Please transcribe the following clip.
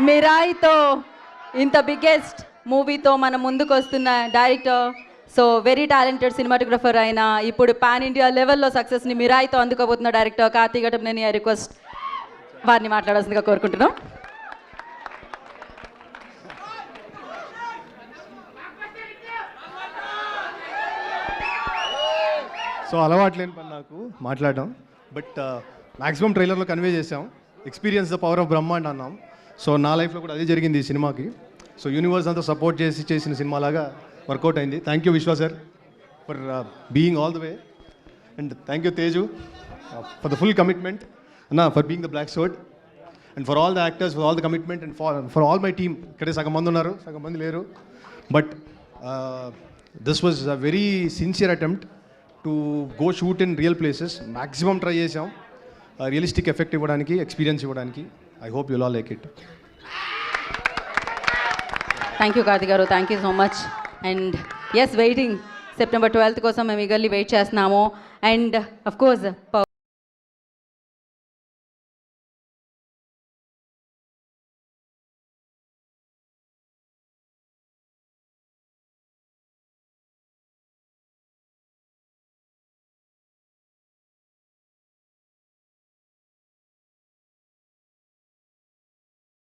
మిరాయితో ఇంత బిగ్గెస్ట్ మూవీతో మన ముందుకు వస్తున్న director, so very talented cinematographer అయిన, ఇప్పుడు పాన్ ఇండియా లెవెల్లో సక్సెస్ని మిరాయితో అందుకోబోతున్న director Karthik Ghattamaneni I request వారిని మాట్లాడాల్సిందిగా కోరుకుంటున్నాం. సో అలవాటు లేని పని నాకు మాట్లాడడం, బట్ మ్యాక్సిమం ట్రైలర్లో కన్వే చేసాం. Experience the power of Brahmand అన్నాం. సో నా లైఫ్లో కూడా అదే జరిగింది ఈ సినిమాకి. సో యూనివర్స్ అంతా సపోర్ట్ చేసి చేసిన సినిమాలాగా వర్కౌట్ అయింది. Thank you Vishwa sir for being all the way, and thank you Teju for the full commitment అన్న, for being the black sword, and for all the actors for all the commitment, and for all my team. ఇక్కడే సగం మంది ఉన్నారు, సగం మంది లేరు, but this was a very sincere attempt to go shoot in real places. Maximum try చేసాం realistic effect ఇవ్వడానికి, experience ఇవ్వడానికి. I hope you'll all like it. Thank you Karthi గారు, thank you so much. And yes, waiting September 12th కోసం మేము eagerly wait చేస్తున్నాము. And of course